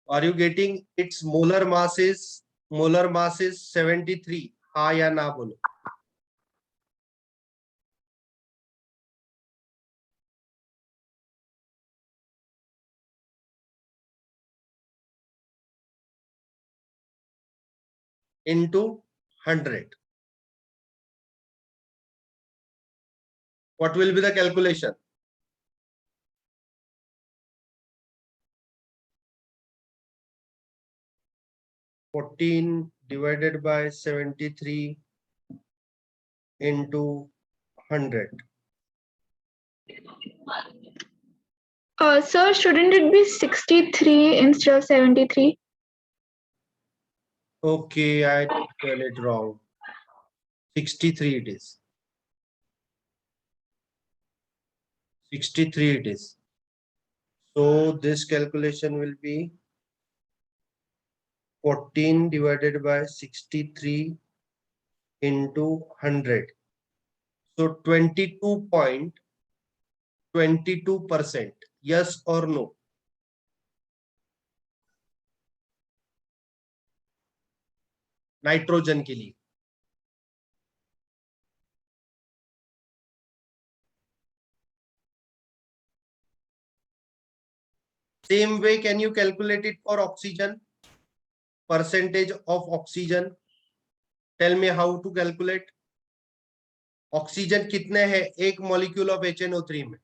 Are you getting its molar mass is 73? हाँ या ना बोलो. Into 100. What will be the calculation? divided by 73 into 100. Sir, shouldn't it be 63 instead of 73? Okay, I spelled it wrong. 63 it is. 63 it is. So this calculation will be 14 divided by 63 into 100. So 22.22%. Yes or no? Nitrogen के लिए. Same way, can you calculate it for oxygen? Percentage of oxygen. Tell me how to calculate. Oxygen कितने हैं एक molecule of HNO3 में?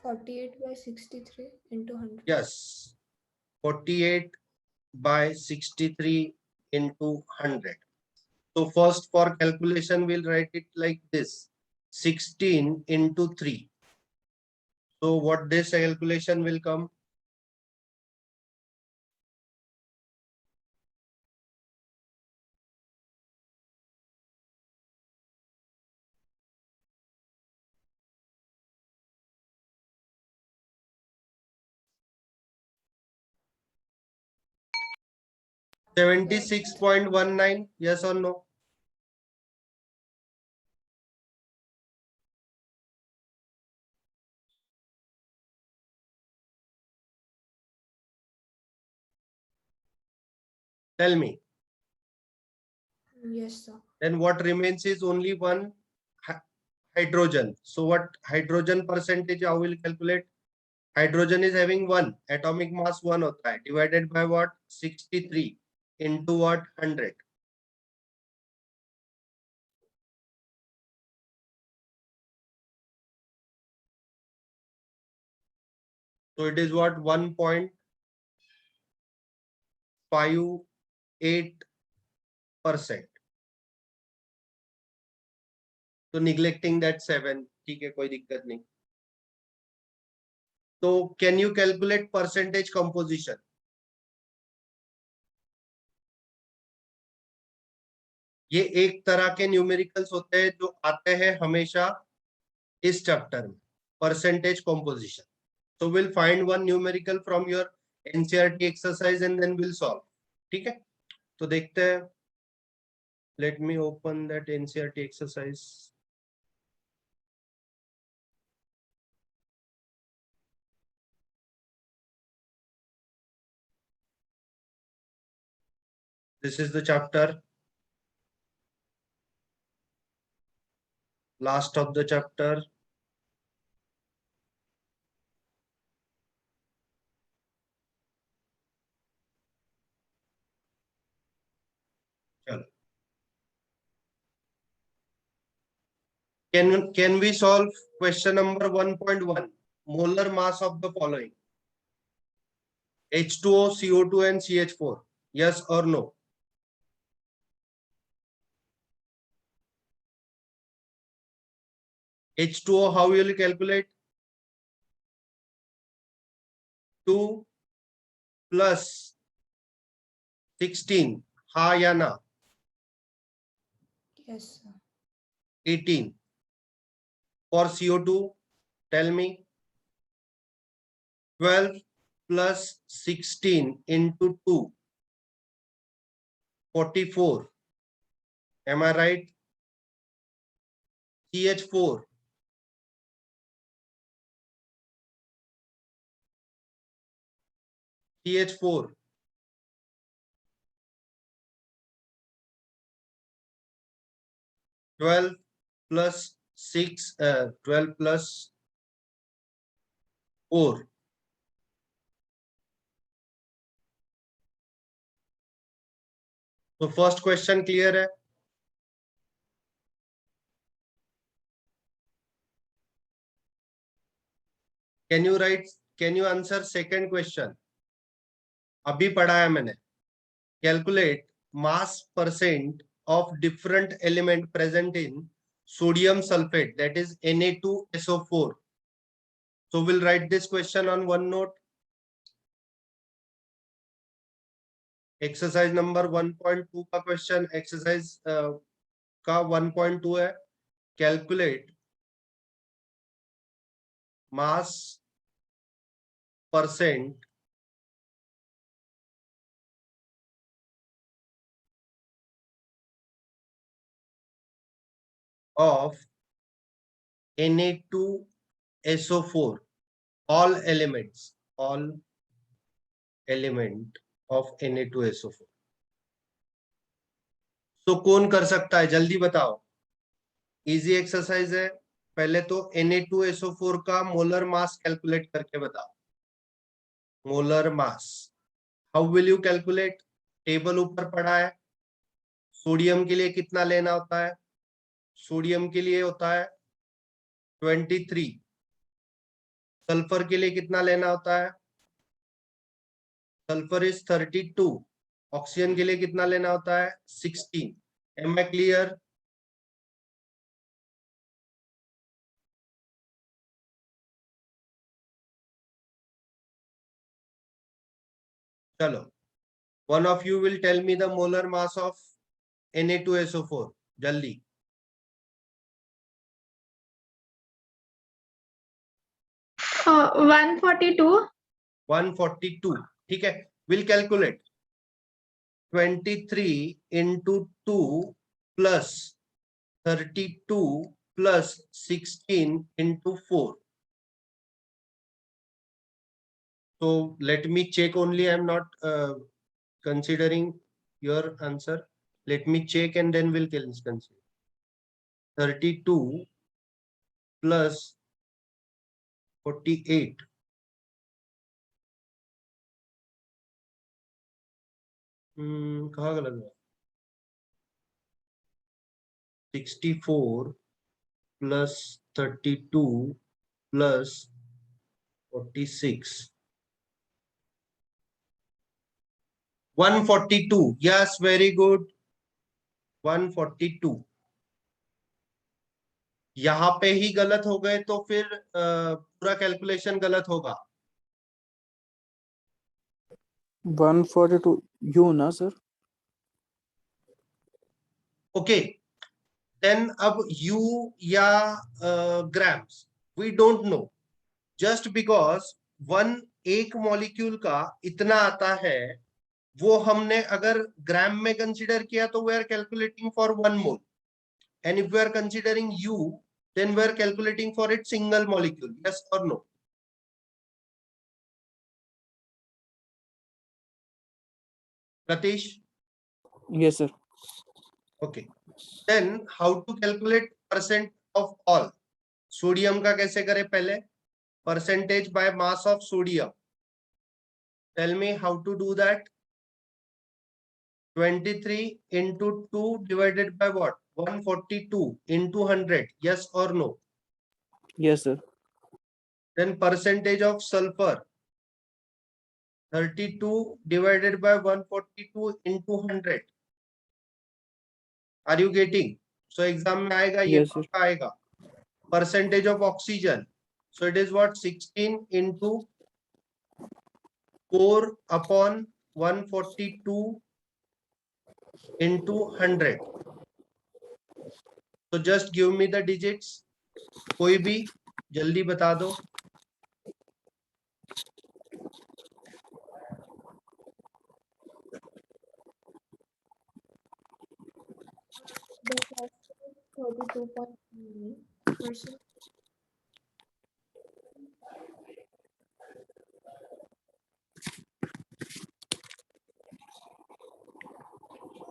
48 by 63 into 100. Yes, 48 by 63 into 100. So first for calculation we'll write it like this, 16 into 3. So what this calculation will come? $76.19, yes or no? Tell me. Yes, sir. Then what remains is only one hydrogen. So what hydrogen percentage I will calculate? Hydrogen is having 1, atomic mass 1 होता है, divided by what? 63 into what? 100. So it is what? 1.58%. So neglecting that 7, ठीक है, कोई दिक्कत नहीं. So can you calculate percentage composition? ये एक तरह के न्यूमेरिकल्स होते हैं जो आते हैं हमेशा इस चैप्टर में, percentage composition. So we'll find one numerical from your NCERT exercise and then we'll solve. ठीक है, तो देखते हैं. Let me open that NCERT exercise. This is the chapter, last of the chapter. चलो. Can we solve question number 1.1? Molar mass of the following: H2O, CO2 and CH4. Yes or no? H2O, how will you calculate? 2 plus 16. Ha ya na? Yes, sir. 18. For CO2, tell me. 12 plus 16 into 2, 44. Am I right? CH4. CH4. 12 plus 6, 12 plus 4. So first question clear है? Can you answer second question? अभी पढ़ा है मैंने. Calculate mass percent of different element present in sodium sulfate, that is Na2SO4. So we'll write this question on one note. Exercise number 1.2 का question, exercise का 1.2 है. Calculate mass percent of Na2SO4, all elements, all element of Na2SO4. तो कौन कर सकता है, जल्दी बताओ. इजी एक्सरसाइज है. पहले तो Na2SO4 का मोलर मास कैलकुलेट करके बताओ. Molar mass how will you calculate? Table ऊपर पड़ा है. सोडियम के लिए कितना लेना होता है? सोडियम के लिए होता है 23. सल्फर के लिए कितना लेना होता है? Sulphur is 32. ऑक्सीजन के लिए कितना लेना होता है? 16. Am I clear? चलो, one of you will tell me the molar mass of Na2SO4. जल्दी. Uh, 142. 142. ठीक है. We'll calculate 23 into 2 plus 32 plus 16 into 4. So let me check only. I'm not considering your answer. Let me check and then we'll consider. 32 plus 48. कहाँ गलत है? 64 plus 32 plus 46. 142. Yes, very good. 142. यहाँ पे ही गलत हो गए तो फिर पूरा कैलकुलेशन गलत होगा. 142 यू ना सर. ओके, देन अब यू या grams we don't know. Just because एक मॉलिक्यूल का इतना आता है, वो हमने अगर ग्राम में कंसीडर किया तो we are calculating for 1 mole. And if we are considering you, then we are calculating for it single molecule. Yes और no? Pratish? Yes sir. Okay. Then how to calculate percent of all? Sodium का कैसे करें? पहले percentage by mass of sodium. Tell me how to do that. 23 into 2 divided by what? 142 into 100. Yes or no? Yes sir. Then percentage of sulfur. 32 divided by 142 into 100. Are you getting? So exam में आएगा ये. Yes, sir. पक्का आएगा. Percentage of oxygen. So it is what? 16 into 4 upon 142 into 100. So just give me the digits. कोई भी जल्दी बता दो. 32.9%.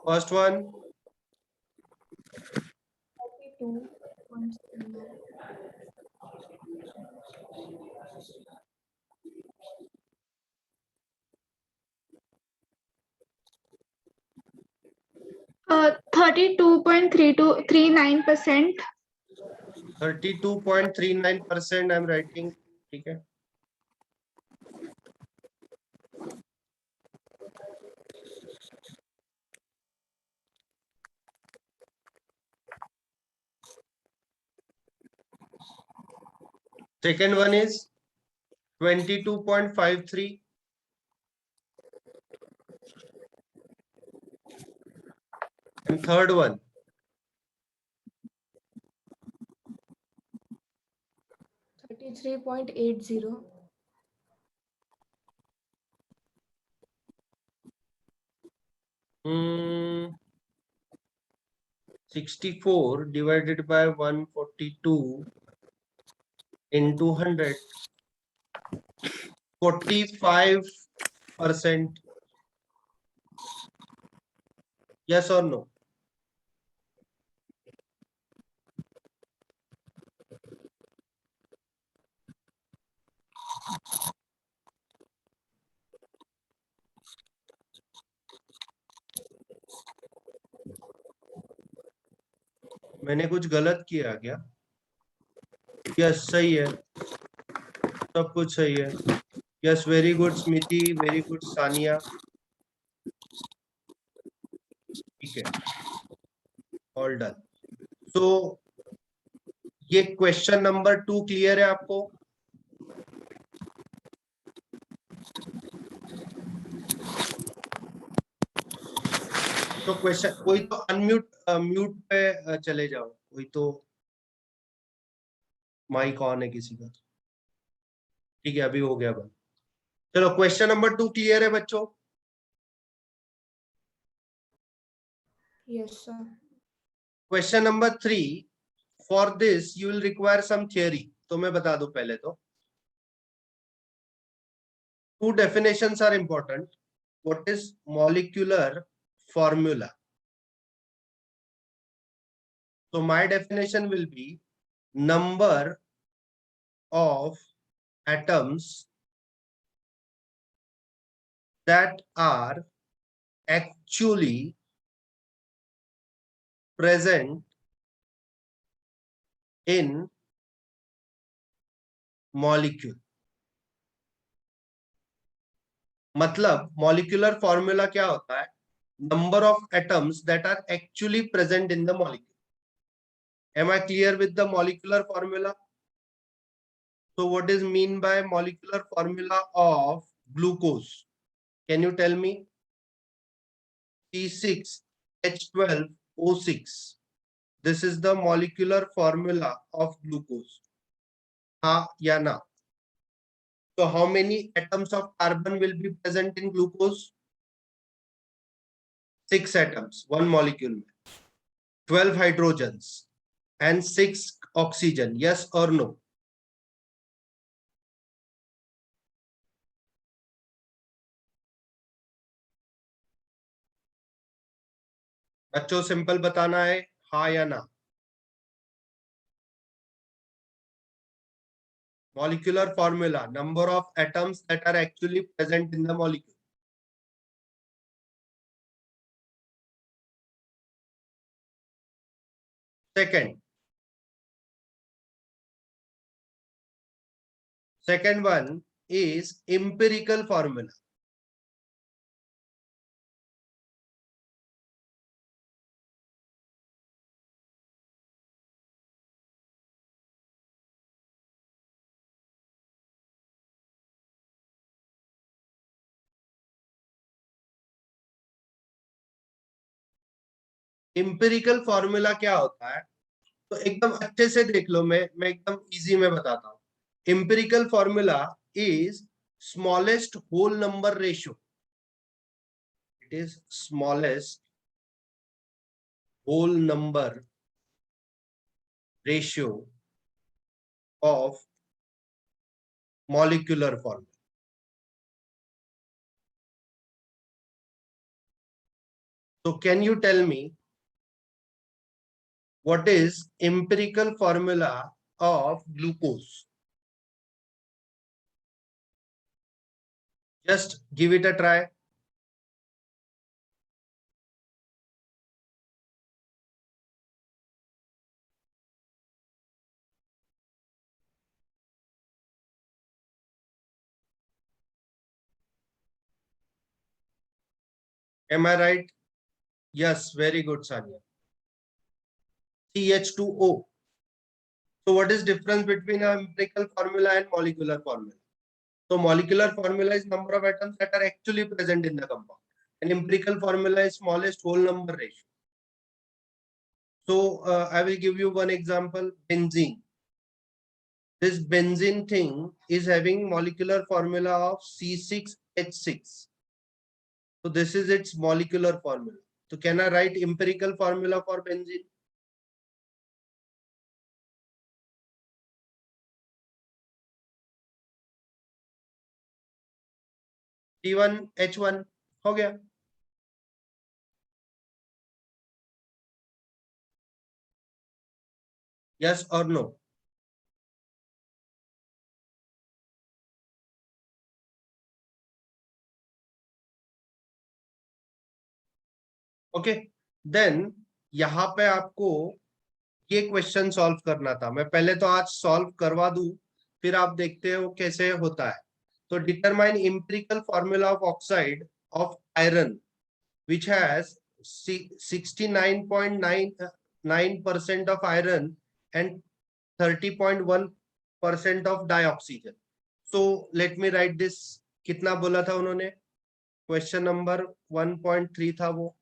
First one, 32.9. Uh, 32.3239%. 32.39% I'm writing. ठीक है. Second one is 22.53. And third one, 33.80. 64 divided by 142 into 100, 45%. Yes or no? मैंने कुछ गलत किया क्या? यस, सही है, सब कुछ सही है. Yes, very good Smiti, very good Sania. ठीक है, ऑल डन. सो ये क्वेश्चन नंबर 2 क्लियर है आपको? तो क्वेश्चन, कोई तो अनम्यूट म्यूट पे चले जाओ, कोई तो माइक ऑन है किसी का. ठीक है, अभी हो गया बंद. चलो, क्वेश्चन नंबर 2 क्लियर है बच्चों? Yes, sir. Question number 3, for this you will require some theory. तो मैं बता दूं पहले तो, two definitions are important. What is molecular formula? So my definition will be number of atoms that are actually present in molecule. मतलब molecular formula क्या होता है? Number of atoms that are actually present in the molecule. Am I clear with the molecular formula? So what is mean by molecular formula of glucose? Can you tell me? C6H12O6. This is the molecular formula of glucose. Ha ya na? So how many atoms of carbon will be present in glucose? 6 atoms, one molecule. 12 hydrogens and 6 oxygen. Yes or no? बच्चों simple बताना है, हाँ या ना. Molecular formula, number of atoms that are actually present in the molecule. Second one is empirical formula. Empirical formula क्या होता है? तो एकदम अच्छे से देख लो, मैं एकदम इजी में बताता हूँ. Empirical formula is smallest whole number ratio. It is smallest whole number ratio of molecular formula. So can you tell me what is empirical formula of glucose? Just give it a try. Am I right? Yes, very good, Sanya. CH2O. So what is difference between an empirical formula and molecular formula? So molecular formula is number of atoms that are actually present in the compound. And empirical formula is smallest whole number ratio. So I will give you one example, benzene. This benzene thing is having molecular formula of C6H6. So this is its molecular formula. So can I write empirical formula for benzene? C1H1 हो गया. Yes or no? Okay then यहाँ पे आपको ये question solve करना था. मैं पहले तो आज सॉल्व करवा दूं, फिर आप देखते हो कैसे होता है. तो determine empirical formula of oxide of iron which has 69.99% of iron and 30.1% of dioxygen. So let me write this. कितना बोला था उन्होंने? क्वेश्चन नंबर 1.3 था वो.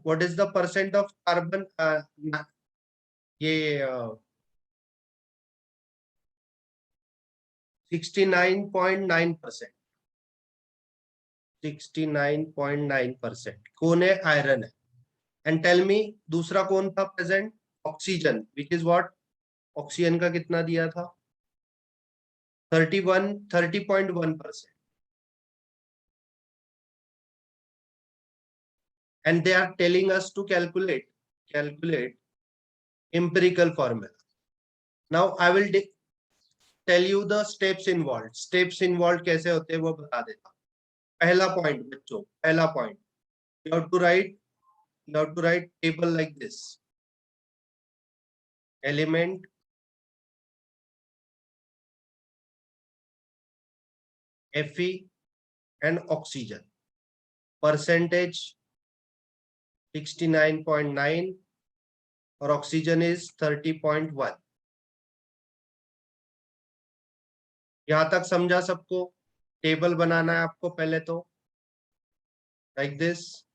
What is the percent of carbon? ये 69.9%. 69.9% कौन है? आयरन है. एंड टेल मी दूसरा कौन था present? Oxygen, which is what? Oxygen का कितना दिया था? 30.1%. and they are telling us to calculate empirical formula. Now I will tell you the steps involved. Steps involved कैसे होते हैं वो बता देता हूँ. पहला पॉइंट बच्चों, पहला point, you have to write table like this. Element, Fe and oxygen. Percentage 69.9 और ऑक्सीजन इज 30.1. यहां तक समझा सबको? टेबल बनाना है आपको पहले तो लाइक दिस.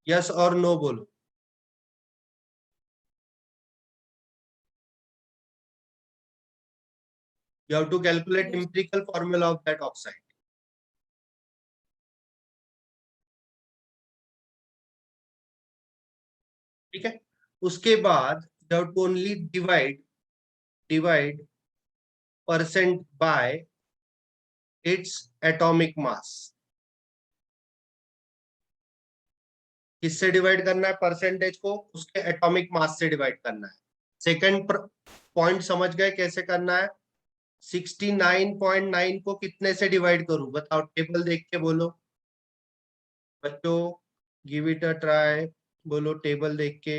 यस और नो बोलो. You have to calculate Yes. empirical formula of that oxide. ठीक है. उसके बाद you have to only divide percent by its atomic mass. किससे डिवाइड करना है परसेंटेज को? उसके एटॉमिक मास से डिवाइड करना है. सेकंड पॉइंट समझ गए कैसे करना है? 69.9 को कितने से डिवाइड करूं? बताओ, टेबल देख के बोलो बच्चों. Give it a try. बोलो टेबल देख के.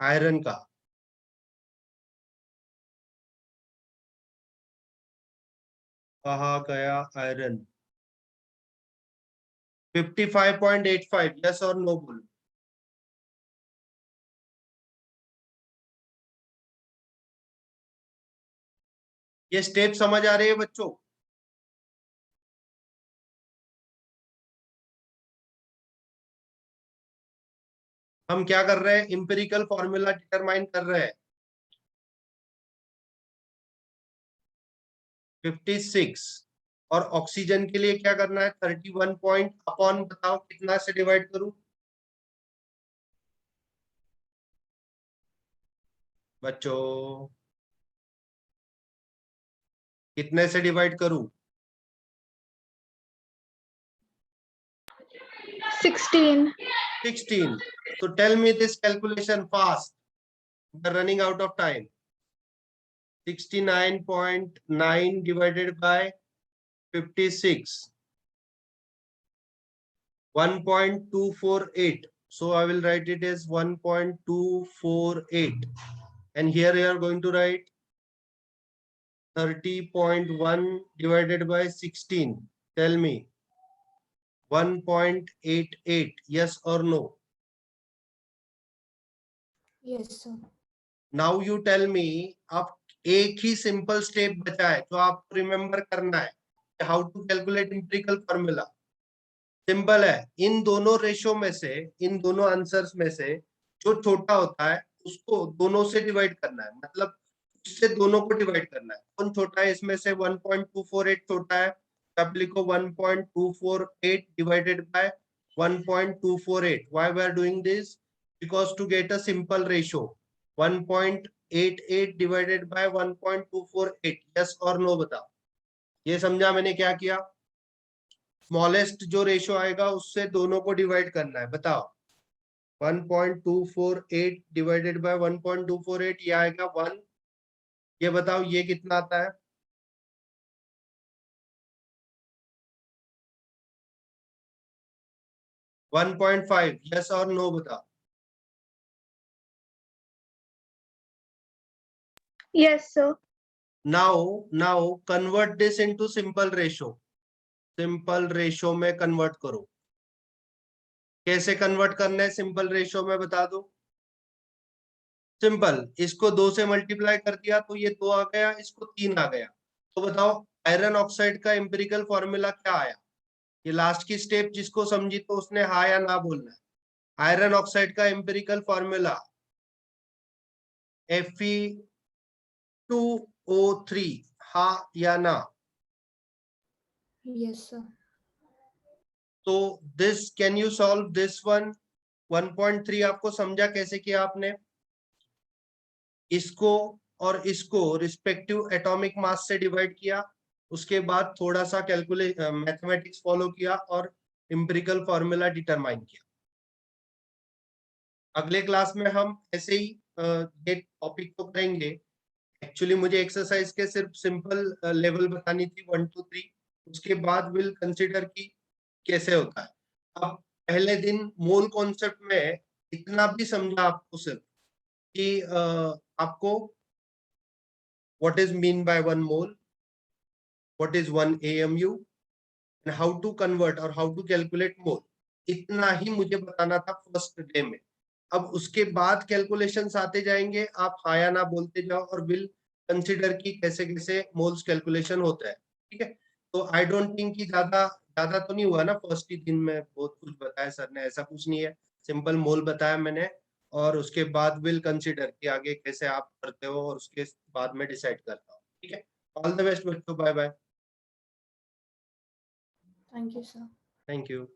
आयरन का कहा गया? आयरन 55.85. यस और नो बोलो. ये स्टेप समझ आ रही है बच्चों? हम क्या कर रहे हैं? इंपेरिकल फॉर्मूला डिटरमाइन कर रहे हैं. 56 और ऑक्सीजन के लिए क्या करना है 31 पॉइंट अपॉन बताओ कितना से डिवाइड करूं बच्चों, कितने से डिवाइड करूं 16. 16. So tell me this calculation fast. We're running out of time. 69.9 divided by 56. 1.248. So I will write it as 1.248. And here you are going to write 30.1 divided by 16. Tell me. 1.88. Yes or no? Yes, sir. Now you tell me, अब एक ही simple step बचा है जो आपको remember करना है, how to calculate empirical formula. Simple है, इन दोनों रेशो में से, इन दोनों आंसर्स में से जो छोटा होता है उसको दोनों से डिवाइड करना है, मतलब उससे दोनों को डिवाइड करना है। कौन छोटा है इसमें से 1.248 छोटा है, आप लिखो 1.248 divided by 1.248। Why we are doing this? Because to get a simple ratio 1.88 divided by 1.248। Yes और नो बताओ। ये समझा मैंने क्या किया? स्मॉलेस्ट जो रेशो आएगा उससे दोनों को डिवाइड करना है। बताओ 1.248 डिवाइडेड बाय 1.248 ये आएगा 1। ये बताओ ये कितना आता है? वन 1.5। यस और नो बताओ। Yes, sir. now convert this into simple ratio। Simple ratio में कन्वर्ट करो। कैसे कन्वर्ट करना है सिंपल रेशो में बता दो। सिंपल, इसको 2 से मल्टीप्लाई कर दिया तो ये 2 आ गया, इसको 3 आ गया। तो बताओ आयरन ऑक्साइड का एम्पिरिकल फॉर्मूला क्या आया? ये लास्ट की स्टेप जिसको समझी तो उसने हाँ या ना बोलना है। आयरन ऑक्साइड का एम्पिरिकल फॉर्मूला Fe2O3, हाँ या ना? Yes, sir. तो this can you solve this one? 1.3 आपको समझा कैसे किया आपने? इसको और इसको रिस्पेक्टिव एटॉमिक मास से डिवाइड किया, उसके बाद थोड़ा सा कैलकुलेट मैथमेटिक्स फॉलो किया और एम्पिरिकल फॉर्मूला डिटरमाइन किया। अगले क्लास में हम ऐसे ही ये टॉपिक को करेंगे। एक्चुअली मुझे एक्सरसाइज के सिर्फ सिंपल लेवल बतानी थी 1 2 3, उसके बाद विल कंसीडर की कैसे होता है। अब पहले दिन मोल कॉन्सेप्ट में इतना भी समझा आपको सिर्फ कि आपको what is mean by 1 mole, what is 1 AMU and how to convert और how to calculate mole, इतना ही मुझे बताना था फर्स्ट डे में। अब उसके बाद कैलकुलेशंस आते जाएंगे, आप हाँ या ना बोलते जाओ और विल कंसीडर की कैसे कैसे मोल्स कैलकुलेशन होता है। ठीक है, तो आई डोंट थिंक कि ज्यादा तो नहीं हुआ ना। फर्स्ट ही दिन में बहुत कुछ बताया सर ने, ऐसा कुछ नहीं है, सिंपल मोल बताया मैंने और उसके बाद विल कंसीडर कि आगे कैसे आप करते हो और उसके बाद में डिसाइड करता हूँ। ठीक है, ऑल द बेस्ट बच्चों, bye bye. Thank you, sir. Thank you.